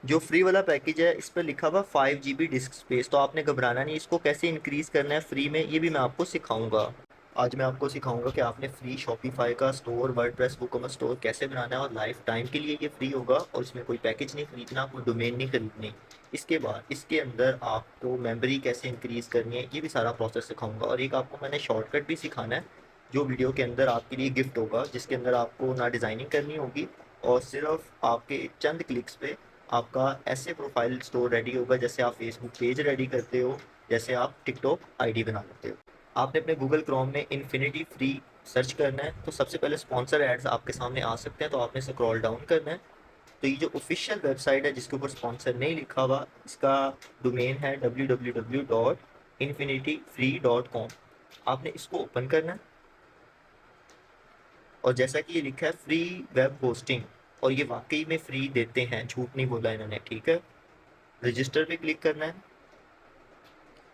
जो फ्री वाला पैकेज है इस पर लिखा हुआ 5 GB डिस्क स्पेस, तो आपने घबराना नहीं, इसको कैसे इंक्रीज़ करना है फ्री में ये भी मैं आपको सिखाऊंगा। आज मैं आपको सिखाऊंगा कि आपने फ्री शॉपिफाई का स्टोर, वर्डप्रेस, वूकॉमर्स स्टोर कैसे बनाना है और लाइफ टाइम के लिए ये फ्री होगा और इसमें कोई पैकेज नहीं खरीदना, कोई डोमेन नहीं खरीदनी। इसके बाद इसके अंदर आपको मेमोरी कैसे इंक्रीज़ करनी है ये भी सारा प्रोसेस सिखाऊंगा, और एक आपको मैंने शॉर्टकट भी सिखाना है जो वीडियो के अंदर आपके लिए गिफ्ट होगा, जिसके अंदर आपको ना डिज़ाइनिंग करनी होगी और सिर्फ आपके चंद क्लिक्स पे आपका ऐसे प्रोफाइल स्टोर रेडी होगा जैसे आप फेसबुक पेज रेडी करते हो, जैसे आप टिकटॉक आईडी बना लेते हो। आपने अपने गूगल क्रोम में इन्फिनिटी फ्री सर्च करना है, तो सबसे पहले स्पॉन्सर एड्स आपके सामने आ सकते हैं, तो आपने स्क्रॉल डाउन करना है। तो ये जो ऑफिशियल वेबसाइट है जिसके ऊपर स्पॉन्सर नहीं लिखा हुआ, इसका डोमेन है www.infinityfree.com। आपने इसको ओपन करना है और जैसा कि ये लिखा है फ्री वेब होस्टिंग, और ये वाकई में फ्री देते हैं, झूठ नहीं बोला इन्होंने, ठीक है। रजिस्टर पे क्लिक करना है।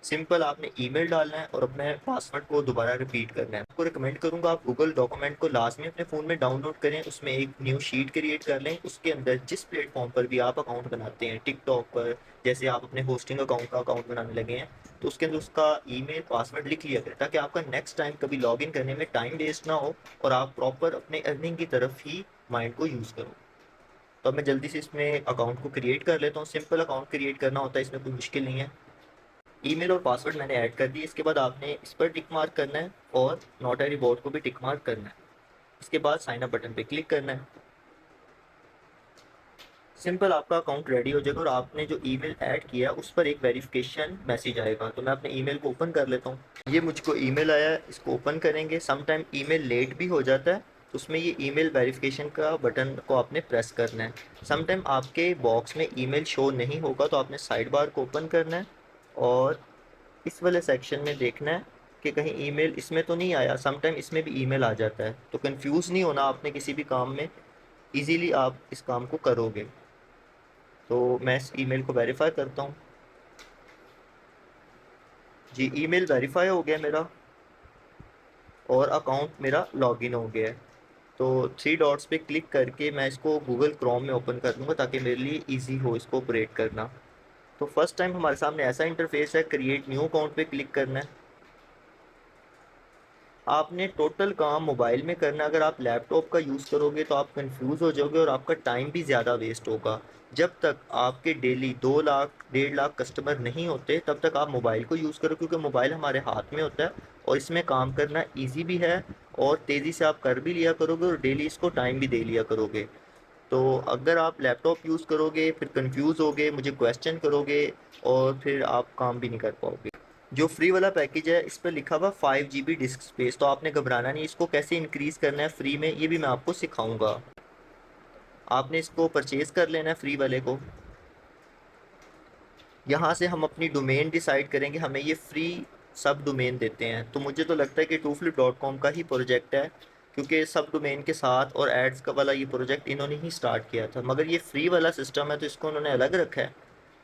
सिंपल आपने ईमेल डालना है और अपने पासवर्ड को दोबारा रिपीट करना है। आपको रिकमेंड करूंगा आप गूगल डॉक्यूमेंट को लाजमी अपने फ़ोन में डाउनलोड करें, उसमें एक न्यू शीट क्रिएट कर लें, उसके अंदर जिस प्लेटफॉर्म पर भी आप अकाउंट बनाते हैं, टिकटॉक पर जैसे आप अपने होस्टिंग अकाउंट का अकाउंट बनाने लगे हैं, तो उसके अंदर उसका ईमेल पासवर्ड लिख लिया करें, ताकि आपका नेक्स्ट टाइम कभी लॉगिन करने में टाइम वेस्ट ना हो और आप प्रॉपर अपने अर्निंग की तरफ ही माइंड को यूज़ करो। तो अब मैं जल्दी से इसमें अकाउंट को क्रिएट कर लेता हूँ। सिंपल अकाउंट क्रिएट करना होता है, इसमें कोई मुश्किल नहीं है। ईमेल और पासवर्ड मैंने ऐड कर दिए। इसके बाद आपने इस पर टिक मार्क करना है और नोटरी बोर्ड को भी टिक मार्क करना है। इसके बाद साइन अप बटन पे क्लिक करना है। सिंपल आपका अकाउंट रेडी हो जाएगा और आपने जो ईमेल ऐड किया उस पर एक वेरिफिकेशन मैसेज आएगा। तो मैं अपने ईमेल को ओपन कर लेता हूँ। ये मुझको ईमेल आया है, इसको ओपन करेंगे। सम टाइम ईमेल लेट भी हो जाता है, तो उसमें ये ईमेल वेरिफिकेशन का बटन को आपने प्रेस करना है। सम टाइम आपके बॉक्स में ईमेल शो नहीं होगा, तो आपने साइड बार को ओपन करना है और इस वाले सेक्शन में देखना है कि कहीं ईमेल इसमें तो नहीं आया। सम टाइम इसमें भी ईमेल आ जाता है, तो कंफ्यूज नहीं होना आपने किसी भी काम में, इजीली आप इस काम को करोगे। तो मैं इस ईमेल को वेरीफाई करता हूँ। जी, ईमेल वेरीफाई हो गया मेरा और अकाउंट मेरा लॉगिन हो गया है। तो थ्री डॉट्स पे क्लिक करके मैं इसको गूगल क्रोम में ओपन कर दूँगा ताकि मेरे लिए ईजी हो इसको ऑपरेट करना। तो फर्स्ट टाइम हमारे सामने ऐसा इंटरफेस है, क्रिएट न्यू अकाउंट पे क्लिक करना है। आपने टोटल काम मोबाइल में करना है। अगर आप लैपटॉप का यूज़ करोगे तो आप कंफ्यूज हो जाओगे और आपका टाइम भी ज़्यादा वेस्ट होगा। जब तक आपके डेली 2 लाख 1.5 लाख कस्टमर नहीं होते तब तक आप मोबाइल को यूज़ करो, क्योंकि मोबाइल हमारे हाथ में होता है और इसमें काम करना ईजी भी है और तेज़ी से आप कर भी लिया करोगे और डेली इसको टाइम भी दे लिया करोगे। तो अगर आप लैपटॉप यूज़ करोगे फिर कंफ्यूज होगे, मुझे क्वेश्चन करोगे और फिर आप काम भी नहीं कर पाओगे। जो फ्री वाला पैकेज है इस पर लिखा हुआ 5 GB डिस्क स्पेस, तो आपने घबराना नहीं, इसको कैसे इंक्रीज़ करना है फ्री में ये भी मैं आपको सिखाऊंगा। आपने इसको परचेज़ कर लेना है फ्री वाले को। यहाँ से हम अपनी डोमेन डिसाइड करेंगे, हमें ये फ्री सब डोमेन देते हैं, तो मुझे तो लगता है कि TrueFlip.com का ही प्रोजेक्ट है, क्योंकि सब डोमेन के साथ और एड्स का वाला ये प्रोजेक्ट इन्होंने ही स्टार्ट किया था। मगर ये फ्री वाला सिस्टम है तो इसको उन्होंने अलग रखा है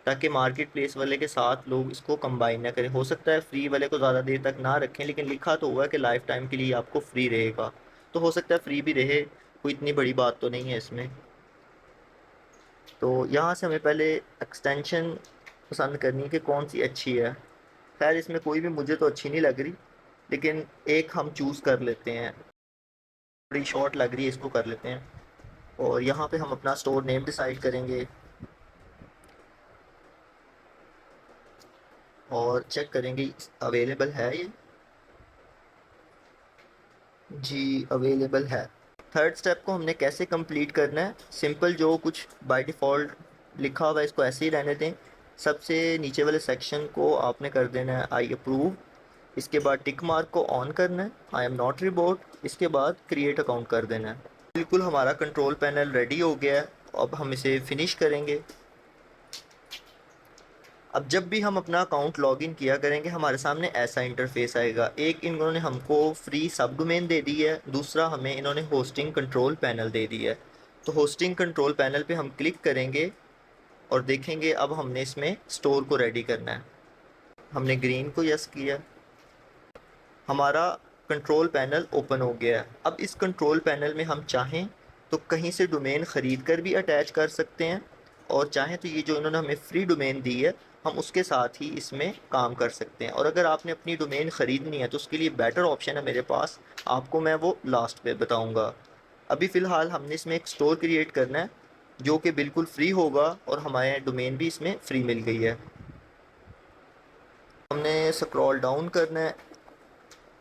ताकि मार्केट प्लेस वाले के साथ लोग इसको कंबाइन ना करें। हो सकता है फ्री वाले को ज़्यादा देर तक ना रखें, लेकिन लिखा तो हुआ है कि लाइफ टाइम के लिए आपको फ्री रहेगा, तो हो सकता है फ्री भी रहे, कोई इतनी बड़ी बात तो नहीं है इसमें। तो यहाँ से हमें पहले एक्सटेंशन पसंद करनी है कि कौन सी अच्छी है। खैर इसमें कोई भी मुझे तो अच्छी नहीं लग रही, लेकिन एक हम चूज़ कर लेते हैं, बड़ी शॉर्ट लग रही है, इसको कर लेते हैं। और यहाँ पे हम अपना स्टोर नेम डिसाइड करेंगे और चेक करेंगे अवेलेबल है ये। जी अवेलेबल है। थर्ड स्टेप को हमने कैसे कंप्लीट करना है, सिंपल जो कुछ बाय डिफ़ॉल्ट लिखा हुआ है इसको ऐसे ही रहने दें। सबसे नीचे वाले सेक्शन को आपने कर देना है आई अप्रूव। इसके बाद टिक मार्क को ऑन करना है, आई एम नॉट रिबोट। इसके बाद क्रिएट अकाउंट कर देना है। बिल्कुल हमारा कंट्रोल पैनल रेडी हो गया है, अब हम इसे फिनिश करेंगे। अब जब भी हम अपना अकाउंट लॉगिन किया करेंगे हमारे सामने ऐसा इंटरफेस आएगा। एक इन्होंने हमको फ्री सब डोमेन दे दी है, दूसरा हमें इन्होंने होस्टिंग कंट्रोल पैनल दे दी है। तो होस्टिंग कंट्रोल पैनल पे हम क्लिक करेंगे और देखेंगे अब हमने इसमें स्टोर को रेडी करना है। हमने ग्रीन को यस किया, हमारा कंट्रोल पैनल ओपन हो गया है। अब इस कंट्रोल पैनल में हम चाहें तो कहीं से डोमेन ख़रीद कर भी अटैच कर सकते हैं और चाहें तो ये जो इन्होंने हमें फ्री डोमेन दी है हम उसके साथ ही इसमें काम कर सकते हैं। और अगर आपने अपनी डोमेन ख़रीदनी है तो उसके लिए बेटर ऑप्शन है मेरे पास, आपको मैं वो लास्ट पे बताऊंगा। अभी फ़िलहाल हमने इसमें एक स्टोर क्रिएट करना है जो कि बिल्कुल फ्री होगा और हमारे डोमेन भी इसमें फ्री मिल गई है। हमने स्क्रॉल डाउन करना है।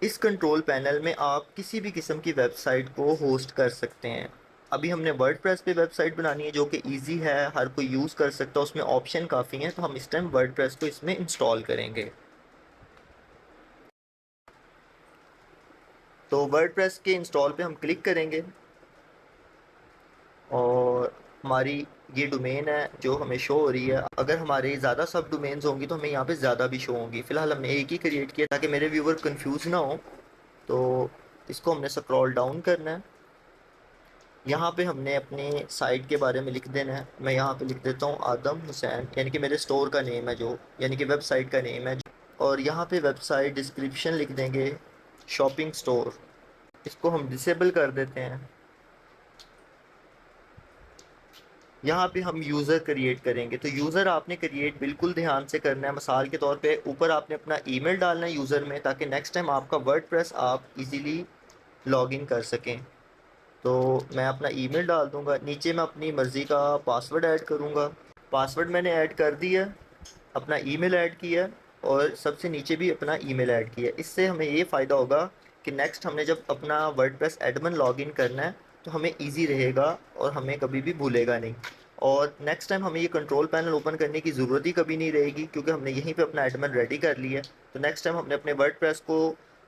इस कंट्रोल पैनल में आप किसी भी किस्म की वेबसाइट को होस्ट कर सकते हैं। अभी हमने वर्डप्रेस पे वेबसाइट बनानी है जो कि इजी है, हर कोई यूज़ कर सकता है, उसमें ऑप्शन काफ़ी हैं, तो हम इस टाइम वर्डप्रेस को इसमें इंस्टॉल करेंगे। तो वर्डप्रेस के इंस्टॉल पे हम क्लिक करेंगे और हमारी ये डोमेन है जो हमें शो हो रही है। अगर हमारे ज़्यादा सब डोमेन्स होंगी तो हमें यहाँ पे ज़्यादा भी शो होंगी। फ़िलहाल हमने एक ही क्रिएट किया ताकि मेरे व्यूवर कंफ्यूज ना हो। तो इसको हमने स्क्रॉल डाउन करना है। यहाँ पे हमने अपने साइट के बारे में लिख देना है। मैं यहाँ पे लिख देता हूँ आदम हुसैन, यानी कि मेरे स्टोर का नेम है, जो यानी कि वेबसाइट का नेम है। और यहाँ पे वेबसाइट डिस्क्रिप्शन लिख देंगे शॉपिंग स्टोर। इसको हम डिसेबल कर देते हैं। यहाँ पे हम यूज़र क्रिएट करेंगे, तो यूज़र आपने क्रिएट बिल्कुल ध्यान से करना है। मिसाल के तौर पे ऊपर आपने अपना ईमेल डालना है यूज़र में, ताकि नेक्स्ट टाइम आपका वर्डप्रेस आप इजीली लॉगिन कर सकें। तो मैं अपना ईमेल डाल दूंगा, नीचे मैं अपनी मर्ज़ी का पासवर्ड ऐड करूंगा। पासवर्ड मैंने ऐड कर दिया, अपना ईमेल ऐड किया और सबसे नीचे भी अपना ईमेल ऐड किया। इससे हमें ये फ़ायदा होगा कि नेक्स्ट हमने जब अपना वर्डप्रेस एडमिन लॉगिन करना है तो हमें इजी रहेगा और हमें कभी भी भूलेगा नहीं। और नेक्स्ट टाइम हमें ये कंट्रोल पैनल ओपन करने की ज़रूरत ही कभी नहीं रहेगी, क्योंकि हमने यहीं पे अपना एडमिन रेडी कर लिया है। तो नेक्स्ट टाइम हमने अपने वर्डप्रेस को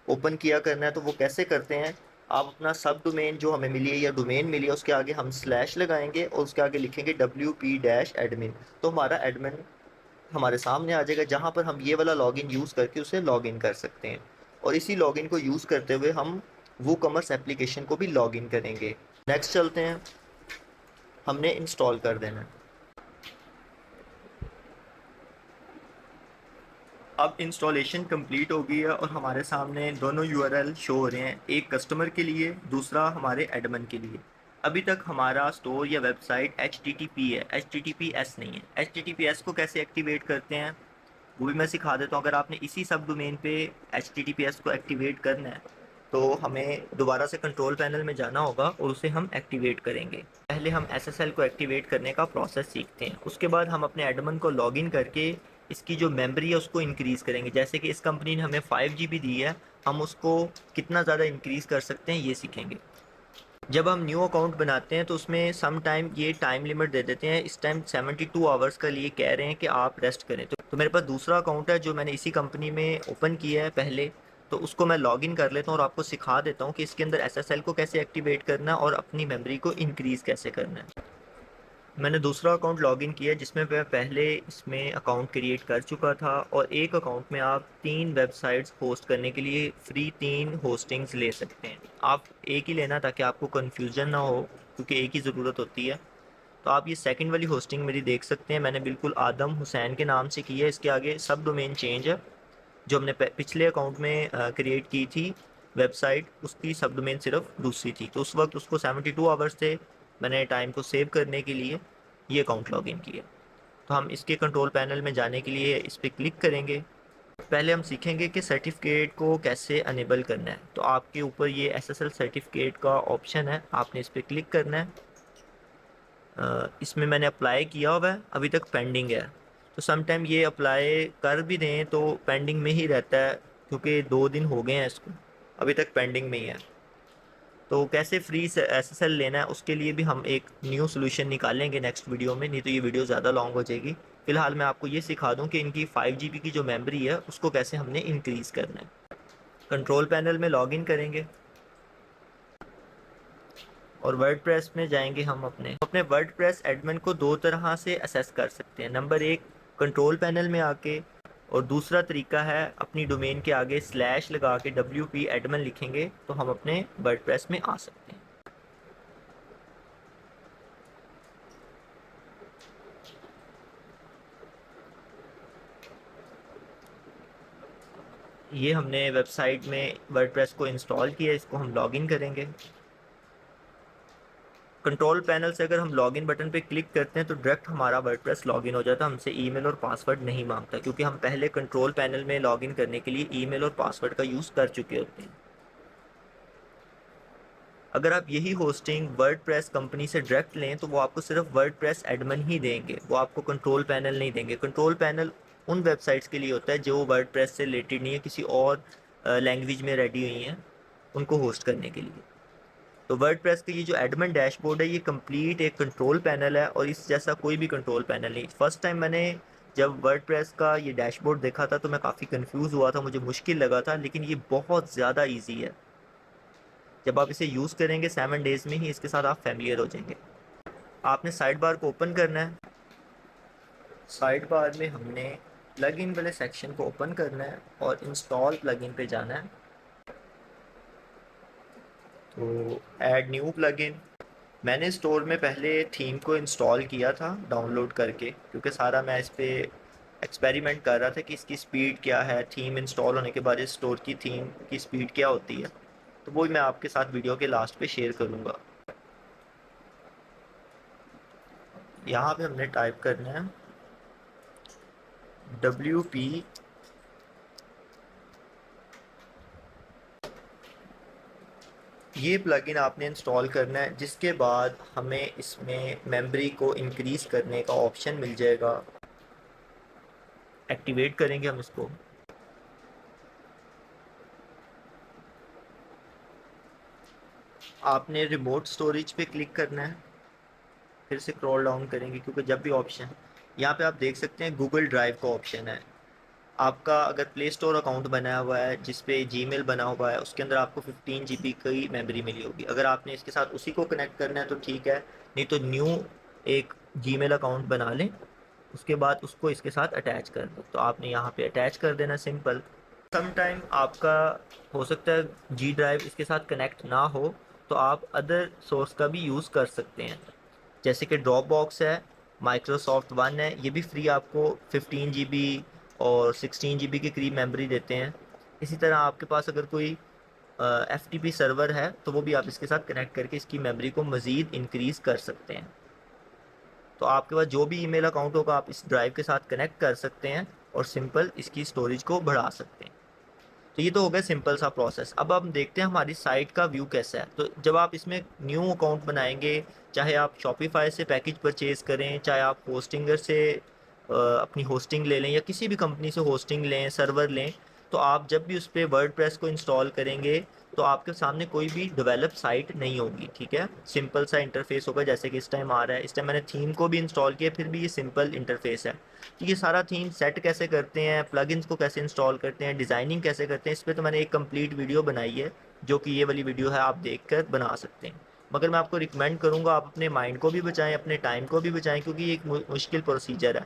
ओपन किया करना है तो वो कैसे करते हैं, आप अपना सब डोमेन जो हमें मिली है या डोमेन मिली है उसके आगे हम स्लैश लगाएंगे और उसके आगे लिखेंगे WP-admin। तो हमारा एडमिन हमारे सामने आ जाएगा, जहाँ पर हम ये वाला लॉगिन यूज़ करके उसे लॉगिन कर सकते हैं। और इसी लॉगिन को यूज़ करते हुए हम वूकॉमर्स एप्लीकेशन को भी लॉगिन करेंगे। नेक्स्ट चलते हैं, हमने इंस्टॉल कर देना है। अब इंस्टॉलेशन कंप्लीट हो गई है और हमारे सामने दोनों यूआरएल शो हो रहे हैं, एक कस्टमर के लिए, दूसरा हमारे एडमिन के लिए। अभी तक हमारा स्टोर या वेबसाइट HTTP है, HTTPS नहीं है। HTTPS को कैसे एक्टिवेट करते हैं वो भी मैं सिखा देता हूँ। अगर आपने इसी सब डोमेन पे HTTPS को एक्टिवेट करना है तो हमें दोबारा से कंट्रोल पैनल में जाना होगा और उसे हम एक्टिवेट करेंगे। पहले हम SSL को एक्टिवेट करने का प्रोसेस सीखते हैं, उसके बाद हम अपने एडमिन को लॉगिन करके इसकी जो मेमोरी है उसको इंक्रीज़ करेंगे। जैसे कि इस कंपनी ने हमें 5 GB दी है, हम उसको कितना ज़्यादा इंक्रीज़ कर सकते हैं ये सीखेंगे। जब हम न्यू अकाउंट बनाते हैं तो उसमें सम टाइम ये टाइम लिमिट दे देते हैं। इस टाइम 72 आवर्स का लिए कह रहे हैं कि आप रेस्ट करें। तो मेरे पास दूसरा अकाउंट है जो मैंने इसी कंपनी में ओपन किया है पहले, तो उसको मैं लॉगिन कर लेता हूँ और आपको सिखा देता हूँ कि इसके अंदर SSL को कैसे एक्टिवेट करना है और अपनी मेमोरी को इंक्रीज़ कैसे करना है। मैंने दूसरा अकाउंट लॉगिन किया जिसमें मैं पहले इसमें अकाउंट क्रिएट कर चुका था। और एक अकाउंट में आप 3 वेबसाइट्स होस्ट करने के लिए फ्री 3 होस्टिंग्स ले सकते हैं। आप एक ही लेना ताकि आपको कन्फ्यूज़न ना हो, क्योंकि एक ही ज़रूरत होती है। तो आप ये सेकंड वाली होस्टिंग मेरी देख सकते हैं, मैंने बिल्कुल आदम हुसैन के नाम से की है। इसके आगे सब डोमेन चेंज है। जो हमने पिछले अकाउंट में क्रिएट की थी वेबसाइट, उसकी सब डोमेन सिर्फ दूसरी थी। तो उस वक्त उसको 72 आवर्स थे, मैंने टाइम को सेव करने के लिए ये अकाउंट लॉगिन किया। तो हम इसके कंट्रोल पैनल में जाने के लिए इस पर क्लिक करेंगे। पहले हम सीखेंगे कि सर्टिफिकेट को कैसे अनेबल करना है। तो आपके ऊपर ये SSL सर्टिफिकेट का ऑप्शन है, आपने इस पर क्लिक करना है। इसमें मैंने अप्लाई किया हुआ है, अभी तक पेंडिंग है। तो सम टाइम ये अप्लाई कर भी दें तो पेंडिंग में ही रहता है, क्योंकि 2 दिन हो गए हैं इसको, अभी तक पेंडिंग में ही है। तो कैसे फ्री से SSL लेना है उसके लिए भी हम एक न्यू सोल्यूशन निकालेंगे नेक्स्ट वीडियो में, नहीं तो ये वीडियो ज़्यादा लॉन्ग हो जाएगी। फ़िलहाल मैं आपको ये सिखा दूँ कि इनकी 5 GB की जो मेमोरी है उसको कैसे हमने इंक्रीज़ करना है। कंट्रोल पैनल में लॉगिन करेंगे और वर्डप्रेस में जाएंगे। हम अपने वर्डप्रेस एडमिन को 2 तरह से असेस कर सकते हैं। नंबर 1, कंट्रोल पैनल में आके, और दूसरा तरीका है अपनी डोमेन के आगे स्लैश लगा के WP-admin लिखेंगे तो हम अपने वर्डप्रेस में आ सकते हैं। ये हमने वेबसाइट में वर्डप्रेस को इंस्टॉल किया, इसको हम लॉगिन करेंगे। कंट्रोल पैनल से अगर हम लॉगिन बटन पे क्लिक करते हैं तो डायरेक्ट हमारा वर्डप्रेस लॉगिन हो जाता है, हमसे ईमेल और पासवर्ड नहीं मांगता, क्योंकि हम पहले कंट्रोल पैनल में लॉगिन करने के लिए ईमेल और पासवर्ड का यूज़ कर चुके होते हैं। अगर आप यही होस्टिंग वर्डप्रेस कंपनी से डायरेक्ट लें तो वो आपको सिर्फ वर्डप्रेस एडमिन ही देंगे, वो आपको कंट्रोल पैनल नहीं देंगे। कंट्रोल पैनल उन वेबसाइट्स के लिए होता है जो वर्डप्रेस से रिलेटेड नहीं है, किसी और लैंग्वेज में रेडी हुई हैं उनको होस्ट करने के लिए। तो वर्डप्रेस का ये जो एडमिन डैशबोर्ड है ये कंप्लीट एक कंट्रोल पैनल है, और इस जैसा कोई भी कंट्रोल पैनल नहीं। फर्स्ट टाइम मैंने जब वर्डप्रेस का ये डैशबोर्ड देखा था तो मैं काफ़ी कंफ्यूज हुआ था, मुझे मुश्किल लगा था, लेकिन ये बहुत ज़्यादा ईजी है। जब आप इसे यूज़ करेंगे 7 डेज़ में ही इसके साथ आप फैमिलियर हो जाएंगे। आपने साइड बार को ओपन करना है। साइड बार में हमने प्लगइन वाले सेक्शन को ओपन करना है और इंस्टॉल प्लगइन पे जाना है। तो ऐड न्यू प्लगइन। मैंने स्टोर में पहले थीम को इंस्टॉल किया था डाउनलोड करके, क्योंकि सारा मैं इस पर एक्सपेरिमेंट कर रहा था कि इसकी स्पीड क्या है, थीम इंस्टॉल होने के बाद इस स्टोर की थीम की स्पीड क्या होती है। तो वो मैं आपके साथ वीडियो के लास्ट पे शेयर करूँगा। यहाँ पे हमने टाइप करना है WP ये प्लगइन आपने इंस्टॉल करना है, जिसके बाद हमें इसमें मेमोरी को इंक्रीज़ करने का ऑप्शन मिल जाएगा। एक्टिवेट करेंगे हम इसको। आपने रिमोट स्टोरेज पे क्लिक करना है, फिर से स्क्रॉल डाउन करेंगे, क्योंकि जब भी ऑप्शन यहाँ पे आप देख सकते हैं गूगल ड्राइव का ऑप्शन है। आपका अगर प्ले स्टोर अकाउंट बनाया हुआ है जिस पे जीमेल बना हुआ है, उसके अंदर आपको 15 GB की मेमोरी मिली होगी। अगर आपने इसके साथ उसी को कनेक्ट करना है तो ठीक है, नहीं तो न्यू एक जीमेल अकाउंट बना लें, उसके बाद उसको इसके साथ अटैच कर दो। तो आपने यहाँ पे अटैच कर देना, सिंपल। सम टाइम आपका हो सकता है जी ड्राइव इसके साथ कनेक्ट ना हो, तो आप अदर सोर्स का भी यूज़ कर सकते हैं, जैसे कि ड्रॉप बॉक्स है, माइक्रोसॉफ्ट वन है, ये भी फ्री आपको 15 GB और 16 GB के करीब मेमोरी देते हैं। इसी तरह आपके पास अगर कोई FTP सर्वर है तो वो भी आप इसके साथ कनेक्ट करके इसकी मेमोरी को मज़ीद इंक्रीज़ कर सकते हैं। तो आपके पास जो भी ईमेल अकाउंट होगा आप इस ड्राइव के साथ कनेक्ट कर सकते हैं और सिंपल इसकी स्टोरेज को बढ़ा सकते हैं। तो ये तो हो गया सिंपल सा प्रोसेस। अब हम देखते हैं हमारी साइट का व्यू कैसा है। तो जब आप इसमें न्यू अकाउंट बनाएंगे, चाहे आप शॉपिफाई से पैकेज परचेज़ करें, चाहे आप होस्टिंगर से अपनी होस्टिंग ले लें, या किसी भी कंपनी से होस्टिंग लें, सर्वर लें, तो आप जब भी उस पर वर्डप्रेस को इंस्टॉल करेंगे तो आपके सामने कोई भी डेवलप साइट नहीं होगी, ठीक है। सिंपल सा इंटरफेस होगा जैसे कि इस टाइम आ रहा है। इस टाइम मैंने थीम को भी इंस्टॉल किया, फिर भी ये सिंपल इंटरफेस है। तो ये सारा थीम सेट कैसे करते हैं, प्लगइन्स को कैसे इंस्टॉल करते हैं, डिज़ाइनिंग कैसे करते हैं, इस पर तो मैंने एक कंप्लीट वीडियो बनाई है, जो कि ये वाली वीडियो है, आप देखकर बना सकते हैं। मगर मैं आपको रिकमेंड करूँगा आप अपने माइंड को भी बचाएं, अपने टाइम को भी बचाएं, क्योंकि ये एक मुश्किल प्रोसीजर है।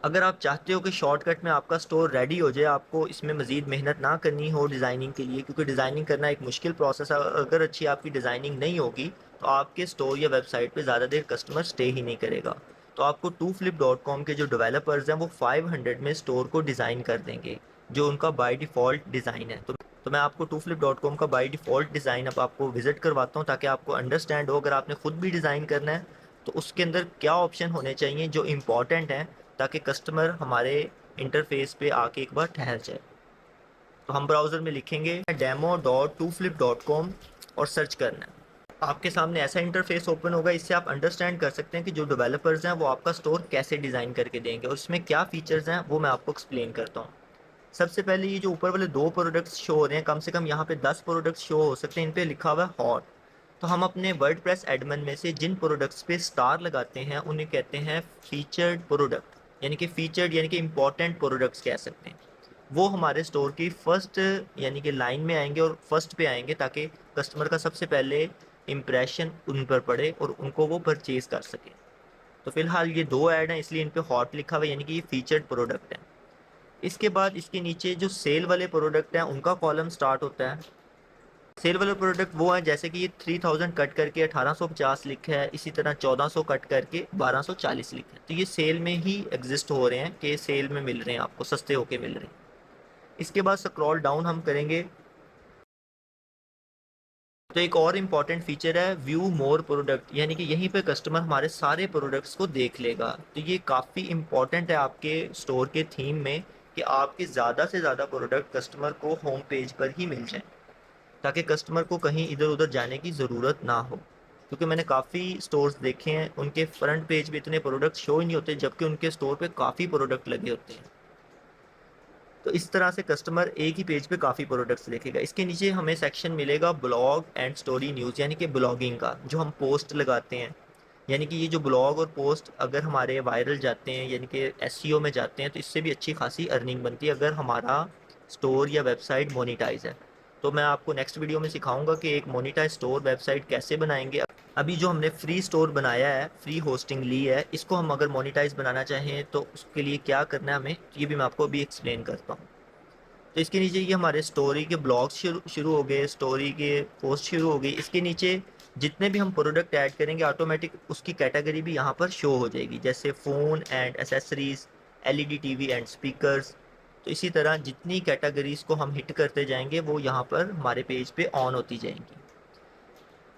अगर आप चाहते हो कि शॉर्टकट में आपका स्टोर रेडी हो जाए, आपको इसमें मज़ीद मेहनत ना करनी हो डिज़ाइनिंग के लिए, क्योंकि डिज़ाइनिंग करना एक मुश्किल प्रोसेस है। अगर अच्छी आपकी डिज़ाइनिंग नहीं होगी तो आपके स्टोर या वेबसाइट पे ज़्यादा देर कस्टमर स्टे ही नहीं करेगा। तो आपको 2flip.com के जो डेवलपर्स हैं वो 500 में स्टोर को डिज़ाइन कर देंगे, जो उनका बाय डिफ़ॉल्ट डिज़ाइन है। तो मैं आपको 2flip.com का बाय डिफ़ॉल्ट डिज़ाइन अब आपको विज़िट करवाता हूँ, ताकि आपको अंडरस्टैंड हो। अगर आपने ख़ुद भी डिज़ाइन करना है तो उसके अंदर क्या ऑप्शन होने चाहिए जो इम्पॉर्टेंट हैं, ताकि कस्टमर हमारे इंटरफेस पे आके एक बार ठहर जाए। तो हम ब्राउज़र में लिखेंगे demo.2flip.com और सर्च करना है। आपके सामने ऐसा इंटरफेस ओपन होगा। इससे आप अंडरस्टैंड कर सकते हैं कि जो डेवलपर्स हैं वो आपका स्टोर कैसे डिज़ाइन करके देंगे और इसमें क्या फ़ीचर्स हैं वो मैं आपको एक्सप्लेन करता हूँ। सबसे पहले ये जो ऊपर वाले 2 प्रोडक्ट्स शो हो रहे हैं, कम से कम यहाँ पे 10 प्रोडक्ट्स शो हो सकते हैं, इन पे लिखा हुआ है हॉट। तो हम अपने वर्डप्रेस एडमिन में से जिन प्रोडक्ट्स पे स्टार लगाते हैं उन्हें कहते हैं फीचर्ड प्रोडक्ट, यानी कि फीचर्ड यानी कि इंपॉर्टेंट प्रोडक्ट्स कह सकते हैं। वो हमारे स्टोर की फर्स्ट यानी कि लाइन में आएंगे और फर्स्ट पे आएंगे, ताकि कस्टमर का सबसे पहले इम्प्रेशन उन पर पड़े और उनको वो परचेज़ कर सके। तो फिलहाल ये 2 ऐड हैं, इसलिए इन पे हॉट लिखा हुआ है, यानी कि ये फीचर्ड प्रोडक्ट है। इसके बाद इसके नीचे जो सेल वाले प्रोडक्ट हैं उनका कॉलम स्टार्ट होता है। सेल वाले प्रोडक्ट वो हैं जैसे कि ये 3000 कट करके 1850 लिखा है, इसी तरह 1400 कट करके 1240 लिखा है। तो ये सेल में ही एग्जिस्ट हो रहे हैं, कि सेल में मिल रहे हैं, आपको सस्ते होके मिल रहे हैं। इसके बाद स्क्रॉल डाउन हम करेंगे तो एक और इम्पॉर्टेंट फीचर है व्यू मोर प्रोडक्ट, यानी कि यहीं पे कस्टमर हमारे सारे प्रोडक्ट्स को देख लेगा। तो ये काफ़ी इम्पॉर्टेंट है आपके स्टोर के थीम में कि आपके ज़्यादा से ज़्यादा प्रोडक्ट कस्टमर को होम पेज पर ही मिल जाए, ताकि कस्टमर को कहीं इधर उधर जाने की ज़रूरत ना हो। क्योंकि मैंने काफ़ी स्टोर्स देखे हैं, उनके फ्रंट पेज पे इतने प्रोडक्ट शो ही नहीं होते, जबकि उनके स्टोर पे काफ़ी प्रोडक्ट लगे होते हैं। तो इस तरह से कस्टमर एक ही पेज पे काफ़ी प्रोडक्ट्स देखेगा। इसके नीचे हमें सेक्शन मिलेगा ब्लॉग एंड स्टोरी न्यूज़, यानी कि ब्लॉगिंग का, जो हम पोस्ट लगाते हैं। यानी कि ये जो ब्लॉग और पोस्ट अगर हमारे वायरल जाते हैं, यानी कि एसईओ में जाते हैं, तो इससे भी अच्छी खासी अर्निंग बनती है अगर हमारा स्टोर या वेबसाइट मोनेटाइज है। तो मैं आपको नेक्स्ट वीडियो में सिखाऊंगा कि एक मोनेटाइज स्टोर वेबसाइट कैसे बनाएंगे। अभी जो हमने फ्री स्टोर बनाया है, फ्री होस्टिंग ली है, इसको हम अगर मोनेटाइज बनाना चाहें तो उसके लिए क्या करना है हमें, ये भी मैं आपको अभी एक्सप्लेन करता हूँ। तो इसके नीचे ये हमारे स्टोरी के ब्लॉग्स शुरू हो गए, स्टोरी के पोस्ट शुरू हो गई। इसके नीचे जितने भी हम प्रोडक्ट ऐड करेंगे ऑटोमेटिक उसकी कैटेगरी भी यहाँ पर शो हो जाएगी, जैसे phone and accessories, LED TV and speakers. तो इसी तरह जितनी कैटेगरीज़ को हम हिट करते जाएंगे वो यहाँ पर हमारे पेज पे ऑन होती जाएंगी।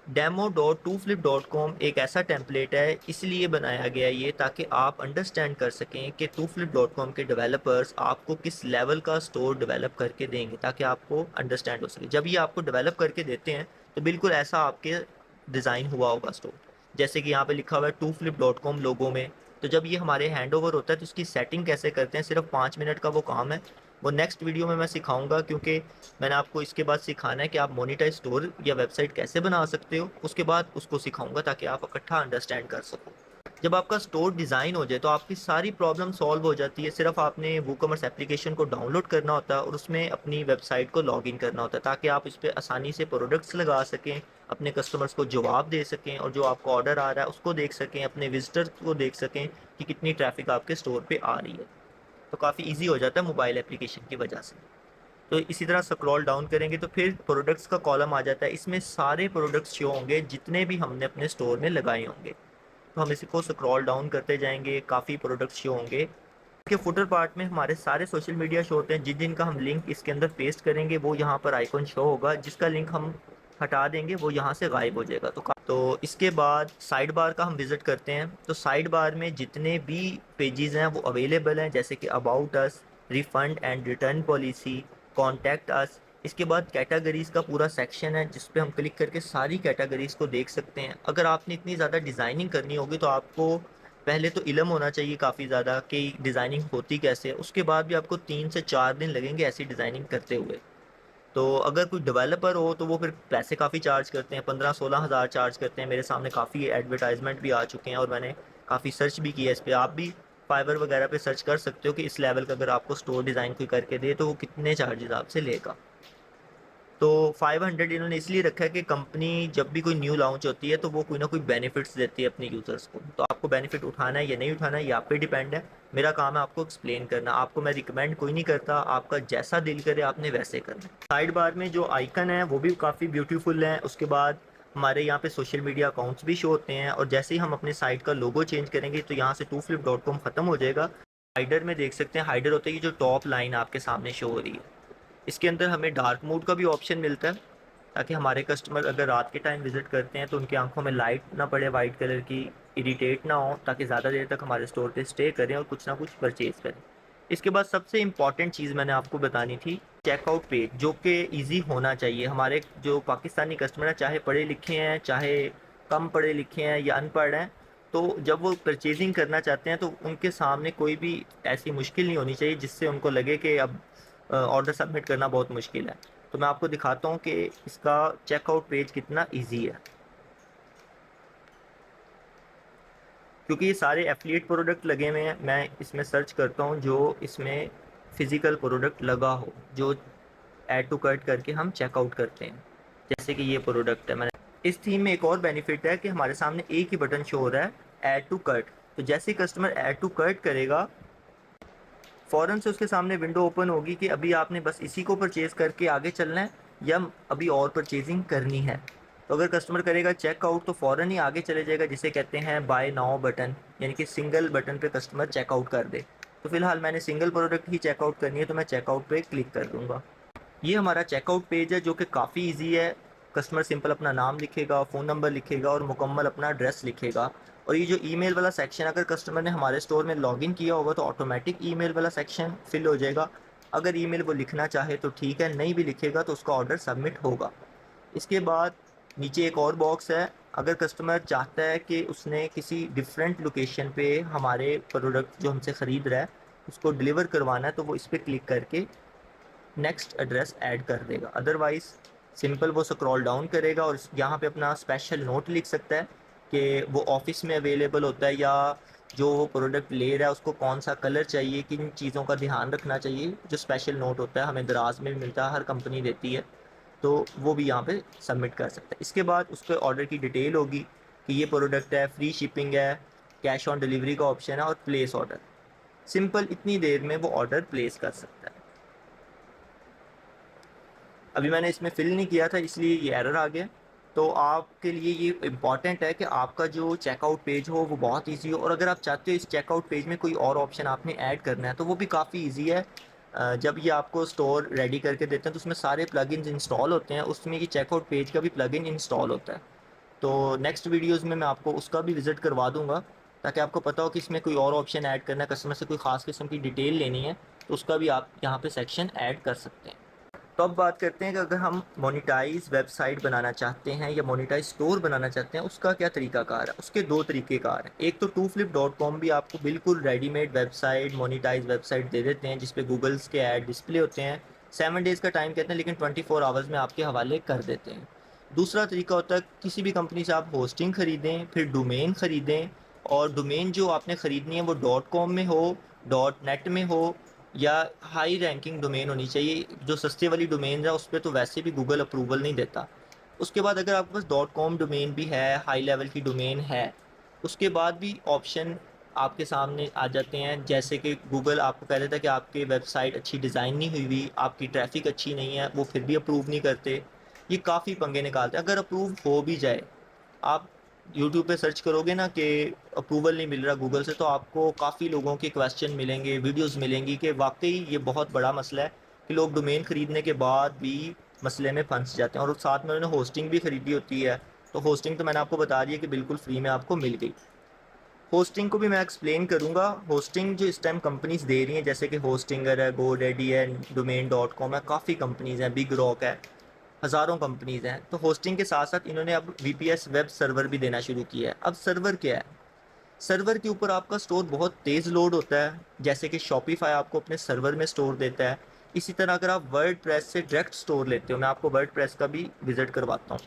demo.2flip.com एक ऐसा टेम्पलेट है, इसलिए बनाया गया ये ताकि आप अंडरस्टैंड कर सकें कि 2flip.com के डेवलपर्स आपको किस लेवल का स्टोर डेवलप करके देंगे, ताकि आपको अंडरस्टैंड हो सके। जब ये आपको डेवलप करके देते हैं तो बिल्कुल ऐसा आपके डिज़ाइन हुआ होगा स्टोर, जैसे कि यहाँ पे लिखा हुआ है 2flip.com लोगों में। तो जब ये हमारे हैंड ओवर होता है तो इसकी सेटिंग कैसे करते हैं, सिर्फ 5 मिनट का वो काम है। वो नेक्स्ट वीडियो में मैं सिखाऊंगा, क्योंकि मैंने आपको इसके बाद सिखाना है कि आप मोनेटाइज स्टोर या वेबसाइट कैसे बना सकते हो, उसके बाद उसको सिखाऊंगा ताकि आप इकट्ठा अंडरस्टैंड कर सको। जब आपका स्टोर डिज़ाइन हो जाए तो आपकी सारी प्रॉब्लम सॉल्व हो जाती है। सिर्फ आपने वूकॉमर्स एप्लीकेशन को डाउनलोड करना होता है और उसमें अपनी वेबसाइट को लॉगिन करना होता है, ताकि आप इस पर आसानी से प्रोडक्ट्स लगा सकें, अपने कस्टमर्स को जवाब दे सकें, और जो आपको ऑर्डर आ रहा है उसको देख सकें, अपने विजिटर्स को देख सकें कि कितनी ट्रैफिक आपके स्टोर पर आ रही है। तो काफ़ी ईजी हो जाता है मोबाइल एप्लीकेशन की वजह से। तो इसी तरह स्क्रॉल डाउन करेंगे तो फिर प्रोडक्ट्स का कॉलम आ जाता है, इसमें सारे प्रोडक्ट्स शो होंगे जितने भी हमने अपने स्टोर में लगाए होंगे। तो हम इसको स्क्रॉल डाउन करते जाएंगे, काफ़ी प्रोडक्ट्स शो होंगे। इसके फुटर पार्ट में हमारे सारे सोशल मीडिया शो होते हैं, जिन जिनका हम लिंक इसके अंदर पेस्ट करेंगे वो यहाँ पर आइकॉन शो होगा, जिसका लिंक हम हटा देंगे वो यहाँ से गायब हो जाएगा। तो इसके बाद साइड बार का हम विज़िट करते हैं। तो साइड बार में जितने भी पेजेस हैं वो अवेलेबल हैं, जैसे कि about us, refund and return policy, contact us. इसके बाद कैटेगरीज़ का पूरा सेक्शन है जिस पे हम क्लिक करके सारी कैटेगरीज़ को देख सकते हैं। अगर आपने इतनी ज़्यादा डिज़ाइनिंग करनी होगी तो आपको पहले तो इल्म होना चाहिए काफ़ी ज़्यादा कि डिज़ाइनिंग होती कैसे है, उसके बाद भी आपको 3 से 4 दिन लगेंगे ऐसी डिज़ाइनिंग करते हुए। तो अगर कोई डेवलपर हो तो वो फिर पैसे काफ़ी चार्ज करते हैं, 15-16 हज़ार चार्ज करते हैं। मेरे सामने काफ़ी एडवर्टाइजमेंट भी आ चुके हैं और मैंने काफ़ी सर्च भी किया इस पर। आप भी फाइवर वगैरह पे सर्च कर सकते हो कि इस लेवल का अगर आपको स्टोर डिज़ाइन कोई करके दे तो वो कितने चार्जेस आपसे लेगा। तो 500 इन्होंने इसलिए रखा है कि कंपनी जब भी कोई न्यू लॉन्च होती है तो वो कोई ना कोई बेनिफिट्स देती है अपने यूज़र्स को। तो आपको बेनिफिट उठाना है या नहीं उठाना है ये आप पे डिपेंड है। मेरा काम है आपको एक्सप्लेन करना, आपको मैं रिकमेंड कोई नहीं करता, आपका जैसा दिल करे आपने वैसे करना है। साइड बार में जो आइकन है वो भी काफ़ी ब्यूटीफुल है। उसके बाद हमारे यहाँ पे सोशल मीडिया अकाउंट्स भी शो होते हैं, और जैसे ही हम अपने साइट का लोगो चेंज करेंगे तो यहाँ से 2flip.com ख़त्म हो जाएगा। हाइडर में देख सकते हैं, हाइडर होता है ये जो टॉप लाइन आपके सामने शो हो रही है। इसके अंदर हमें डार्क मोड का भी ऑप्शन मिलता है, ताकि हमारे कस्टमर अगर रात के टाइम विज़िट करते हैं तो उनकी आंखों में लाइट ना पड़े वाइट कलर की, इरिटेट ना हो, ताकि ज़्यादा देर तक हमारे स्टोर पे स्टे करें और कुछ ना कुछ परचेज़ करें। इसके बाद सबसे इम्पॉर्टेंट चीज़ मैंने आपको बतानी थी, चेकआउट पेज, जो कि ईजी होना चाहिए। हमारे जो पाकिस्तानी कस्टमर हैं, चाहे पढ़े लिखे हैं, चाहे कम पढ़े लिखे हैं या अनपढ़ हैं, तो जब वो परचेजिंग करना चाहते हैं तो उनके सामने कोई भी ऐसी मुश्किल नहीं होनी चाहिए जिससे उनको लगे कि अब ऑर्डर सबमिट करना बहुत मुश्किल है। तो मैं आपको दिखाता हूँ कि इसका चेकआउट पेज कितना इजी है। क्योंकि ये सारे एफिलिएट प्रोडक्ट लगे हुए हैं, मैं इसमें सर्च करता हूँ जो इसमें फ़िज़िकल प्रोडक्ट लगा हो, जो ऐड टू कार्ट करके हम चेकआउट करते हैं। जैसे कि ये प्रोडक्ट है, मैंने इस थीम में एक और बेनिफिट है कि हमारे सामने एक ही बटन शो हो रहा है, ऐड टू कार्ट। तो जैसे ही कस्टमर ऐड टू कार्ट करेगा फ़ौरन से उसके सामने विंडो ओपन होगी कि अभी आपने बस इसी को परचेज़ करके आगे चलना है या अभी और परचेजिंग करनी है। तो अगर कस्टमर करेगा चेकआउट तो फ़ौरन ही आगे चले जाएगा, जिसे कहते हैं बाय नाउ बटन, यानी कि सिंगल बटन पे कस्टमर चेकआउट कर दे। तो फिलहाल मैंने सिंगल प्रोडक्ट ही चेकआउट करनी है तो मैं चेकआउट पे क्लिक कर दूँगा। ये हमारा चेकआउट पेज है जो कि काफ़ी ईजी है। कस्टमर सिंपल अपना नाम लिखेगा, फ़ोन नंबर लिखेगा और मुकम्मल अपना एड्रेस लिखेगा। और ये जो ईमेल वाला सेक्शन, अगर कस्टमर ने हमारे स्टोर में लॉगिन किया होगा तो ऑटोमेटिक ईमेल वाला सेक्शन फिल हो जाएगा। अगर ईमेल वो लिखना चाहे तो ठीक है, नहीं भी लिखेगा तो उसका ऑर्डर सबमिट होगा। इसके बाद नीचे एक और बॉक्स है, अगर कस्टमर चाहता है कि उसने किसी डिफरेंट लोकेशन पे हमारे प्रोडक्ट जो हमसे ख़रीद रहा है उसको डिलीवर करवाना है, तो वो इस पर क्लिक करके नेक्स्ट एड्रेस ऐड कर देगा। अदरवाइज़ सिंपल वो स्क्रॉल डाउन करेगा और यहाँ पे अपना स्पेशल नोट लिख सकता है कि वो ऑफिस में अवेलेबल होता है या जो वो प्रोडक्ट ले रहा है उसको कौन सा कलर चाहिए, किन चीज़ों का ध्यान रखना चाहिए। जो स्पेशल नोट होता है हमें दराज में भी मिलता है, हर कंपनी देती है, तो वो भी यहाँ पे सबमिट कर सकता है। इसके बाद उसके ऑर्डर की डिटेल होगी कि ये प्रोडक्ट है, फ्री शिपिंग है, कैश ऑन डिलीवरी का ऑप्शन है और प्लेस ऑर्डर। सिंपल इतनी देर में वो ऑर्डर प्लेस कर सकता है। अभी मैंने इसमें फिल नहीं किया था इसलिए ये एरर आ गया। तो आपके लिए ये इम्पॉर्टेंट है कि आपका जो चेकआउट पेज हो वो बहुत इजी हो, और अगर आप चाहते हो इस चेकआउट पेज में कोई और ऑप्शन आपने ऐड करना है तो वो भी काफ़ी इजी है। जब ये आपको स्टोर रेडी करके देते हैं तो उसमें सारे प्लगइन्स इंस्टॉल होते हैं, उसमें ये चेकआउट पेज का भी प्लगइन इंस्टॉल होता है। तो नेक्स्ट वीडियोज़ में मैं आपको उसका भी विज़िट करवा दूँगा ताकि आपको पता हो कि इसमें कोई और ऑप्शन ऐड करना है, कस्टमर से कोई ख़ास किस्म की डिटेल लेनी है तो उसका भी आप यहाँ पे सेक्शन ऐड कर सकते हैं। तो अब बात करते हैं कि अगर हम मोनेटाइज वेबसाइट बनाना चाहते हैं या मोनेटाइज स्टोर बनाना चाहते हैं उसका क्या तरीकाकार है। उसके दो तरीक़ेकार हैं। एक तो टूफ्लिप.com भी आपको बिल्कुल रेडीमेड वेबसाइट, मोनेटाइज वेबसाइट दे देते हैं जिसपे गूगल्स के ऐड डिस्प्ले होते हैं। 7 डेज़ का टाइम कहते हैं लेकिन 24 आवर्स में आपके हवाले कर देते हैं। दूसरा तरीका होता है किसी भी कंपनी से आप होस्टिंग ख़रीदें, फिर डोमेन ख़रीदें, और डोमेन जो आपने ख़रीदनी है वो .com में हो, .net में हो या हाई रैंकिंग डोमेन होनी चाहिए। जो सस्ते वाली डोमेन है उस पर तो वैसे भी गूगल अप्रूवल नहीं देता। उसके बाद अगर आपके पास .com डोमेन भी है, हाई लेवल की डोमेन है, उसके बाद भी ऑप्शन आपके सामने आ जाते हैं, जैसे कि गूगल आपको कह देता है कि आपकी वेबसाइट अच्छी डिज़ाइन नहीं हुई हुई, आपकी ट्रैफिक अच्छी नहीं है, वो फिर भी अप्रूव नहीं करते। ये काफ़ी पंगे निकालते हैं। अगर अप्रूव हो भी जाए, आप यूट्यूब पे सर्च करोगे ना कि अप्रूवल नहीं मिल रहा गूगल से, तो आपको काफ़ी लोगों के क्वेश्चन मिलेंगे, वीडियोस मिलेंगी कि वाकई ये बहुत बड़ा मसला है कि लोग डोमेन ख़रीदने के बाद भी मसले में फंस जाते हैं, और साथ में उन्होंने होस्टिंग भी ख़रीदी होती है। तो होस्टिंग तो मैंने आपको बता दी है कि बिल्कुल फ्री में आपको मिल गई। होस्टिंग को भी मैं एक्सप्लेन करूँगा। होस्टिंग जो इस टाइम कंपनीज दे रही हैं जैसे कि होस्टिंगर है, GoDaddy है, domain.com है, काफ़ी कंपनीज़ हैं, बिग रॉक है, हज़ारों कंपनीज़ हैं। तो होस्टिंग के साथ साथ इन्होंने अब VPS वेब सर्वर भी देना शुरू किया है। अब सर्वर क्या है? सर्वर के ऊपर आपका स्टोर बहुत तेज़ लोड होता है, जैसे कि शॉपिफाई आपको अपने सर्वर में स्टोर देता है। इसी तरह अगर आप वर्डप्रेस से डायरेक्ट स्टोर लेते हो, मैं आपको वर्डप्रेस का भी विज़िट करवाता हूँ।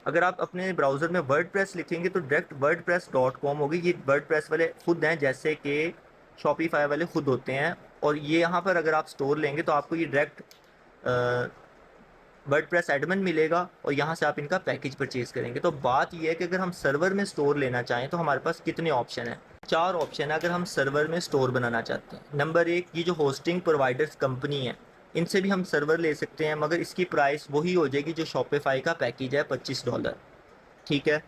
अगर आप अपने ब्राउज़र में वर्डप्रेस लिखेंगे तो डायरेक्ट wordpress.com होगी। ये वर्डप्रेस वाले खुद हैं जैसे कि शॉपिफाई वाले खुद होते हैं, और ये यहाँ पर अगर आप स्टोर लेंगे तो आपको ये डायरेक्ट वर्डप्रेस एडमिन मिलेगा और यहाँ से आप इनका पैकेज परचेज़ करेंगे। तो बात ये है कि अगर हम सर्वर में स्टोर लेना चाहें तो हमारे पास कितने ऑप्शन हैं? 4 ऑप्शन है अगर हम सर्वर में स्टोर बनाना चाहते हैं। नंबर 1, ये जो होस्टिंग प्रोवाइडर्स कंपनी है इनसे भी हम सर्वर ले सकते हैं, मगर इसकी प्राइस वही हो जाएगी जो शॉपिफाई का पैकेज है, $25। ठीक है,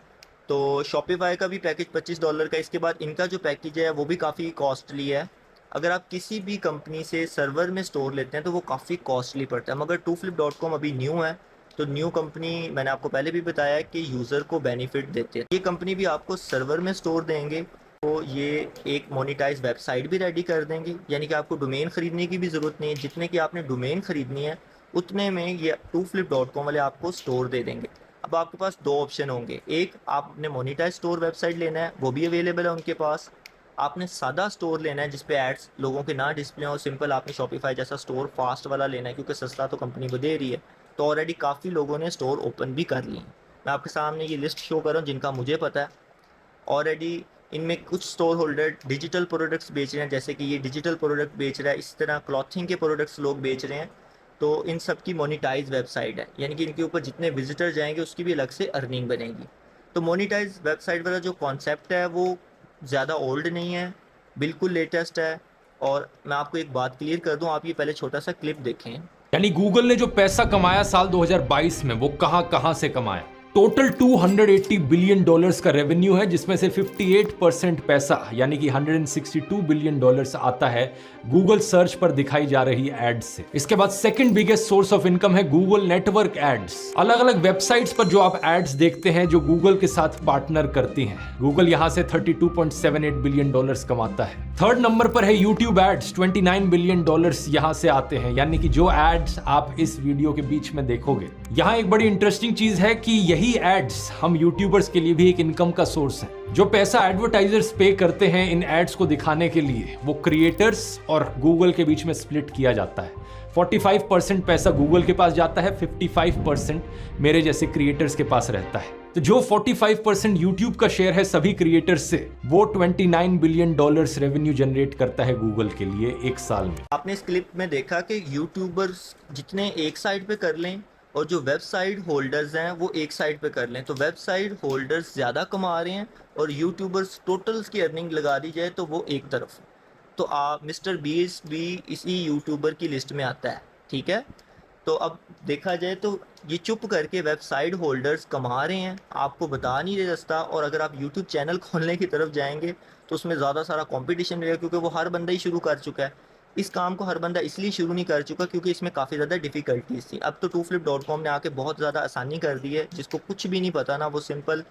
तो शॉपिफाई का भी पैकेज $25 का। इसके बाद इनका जो पैकेज है वो भी काफ़ी कॉस्टली है। अगर आप किसी भी कंपनी से सर्वर में स्टोर लेते हैं तो वो काफ़ी कॉस्टली पड़ता है, मगर टूफ्लिप.com अभी न्यू है, तो न्यू कंपनी मैंने आपको पहले भी बताया कि यूज़र को बेनिफिट देते हैं। ये कंपनी भी आपको सर्वर में स्टोर देंगे, तो ये एक मोनेटाइज वेबसाइट भी रेडी कर देंगे, यानी कि आपको डोमेन ख़रीदने की भी ज़रूरत नहीं है। जितने की आपने डोमेन ख़रीदनी है उतने में ये टूफ्लिप.com वाले आपको स्टोर दे देंगे। अब आपके पास 2 ऑप्शन होंगे, एक आपने मोनेटाइज स्टोर वेबसाइट लेना है, वो भी अवेलेबल है उनके पास। आपने सादा स्टोर लेना है जिसपे एड्स लोगों के ना डिस्प्ले हो, सिंपल आपने शॉपिफाई जैसा स्टोर फास्ट वाला लेना है क्योंकि सस्ता तो कंपनी को दे रही है। तो ऑलरेडी काफ़ी लोगों ने स्टोर ओपन भी कर लिए हैं। मैं आपके सामने ये लिस्ट शो कर रहा हूँ जिनका मुझे पता है। ऑलरेडी इनमें कुछ स्टोर होल्डर डिजिटल प्रोडक्ट्स बेच रहे हैं, जैसे कि ये डिजिटल प्रोडक्ट बेच रहा है, इस तरह क्लॉथिंग के प्रोडक्ट्स लोग बेच रहे हैं। तो इन सब की मोनेटाइज वेबसाइट है, यानी कि इनके ऊपर जितने विजिटर जाएंगे उसकी भी अलग से अर्निंग बनेगी। तो मोनेटाइज वेबसाइट वाला जो कॉन्सेप्ट है वो ज़्यादा ओल्ड नहीं है, बिल्कुल लेटेस्ट है। और मैं आपको एक बात क्लियर कर दूं, आप ये पहले छोटा सा क्लिप देखें। यानी गूगल ने जो पैसा कमाया साल 2022 में वो कहां कहां से कमाया। टोटल 280 बिलियन डॉलर्स का रेवेन्यू है, जिसमें से 58% पैसा यानी कि 162 बिलियन डॉलर्स आता है गूगल सर्च पर दिखाई जा रही एड्स से। इसके बाद second biggest source of income है गूगल नेटवर्क एड्स। अलग अलग वेबसाइट्स पर जो आप एड्स देखते हैं जो गूगल के साथ पार्टनर करती हैं, गूगल यहां से 32.78 बिलियन डॉलर्स कमाता है। थर्ड नंबर पर है यूट्यूब एड्स, 29 बिलियन डॉलर्स यहां से आते हैं, यानी कि जो एड्स आप इस वीडियो के बीच में देखोगे। यहां एक बड़ी इंटरेस्टिंग चीज है कि यही एड्स हम यूट्यूबर्स के लिए भी एक इनकम का सोर्स है। जो पैसा एडवर्टाइजर्स पे करते हैं इन एड्स को दिखाने के लिए, वो क्रिएटर्स और गूगल के बीच में स्प्लिट किया जाता है। 45% पैसा गूगल के पास जाता है, 55% मेरे जैसे क्रिएटर्स के पास रहता है। तो जो 45% यूट्यूब का शेयर है सभी क्रिएटर्स से, वो 29 बिलियन डॉलर्स रेवेन्यू जनरेट करता है गूगल के लिए एक साल में। आपने इस क्लिप में देखा कि यूट्यूबर्स जितने एक साइड पे कर लें और जो वेबसाइट होल्डर्स हैं वो एक साइड पे कर लें, तो वेबसाइट होल्डर्स ज़्यादा कमा रहे हैं और यूट्यूबर्स टोटल की अर्निंग लगा दी जाए तो वो एक तरफ। तो आप मिस्टर बीस्ट भी इसी यूट्यूबर की लिस्ट में आता है, ठीक है। तो अब देखा जाए तो ये चुप करके वेबसाइट होल्डर्स कमा रहे हैं, आपको बता नहीं रहे रास्ता। और अगर आप यूट्यूब चैनल खोलने की तरफ जाएंगे तो उसमें ज़्यादा सारा कंपटीशन रहेगा, क्योंकि वो हर बंदा ही शुरू कर चुका है। इस काम को हर बंदा इसलिए शुरू नहीं कर चुका क्योंकि इसमें काफ़ी ज़्यादा डिफ़िकल्टीज थी। अब तो टूफ्लिप.com ने आके बहुत ज़्यादा आसानी कर दी है। जिसको कुछ भी नहीं पता ना, वो सिंपल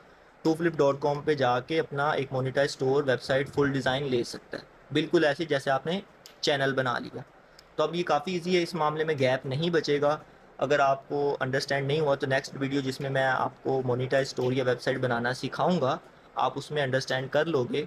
टूफ्लिप.com पे जाके अपना एक monetise store website full design ले सकता है, बिल्कुल ऐसे जैसे आपने चैनल बना लिया। तो अब ये काफ़ी ईजी है, इस मामले में गैप नहीं बचेगा। अगर आपको अंडरस्टैंड नहीं हुआ तो नेक्स्ट वीडियो जिसमें मैं आपको मोनेटाइज स्टोर या वेबसाइट बनाना सिखाऊंगा, आप उसमें अंडरस्टैंड कर लोगे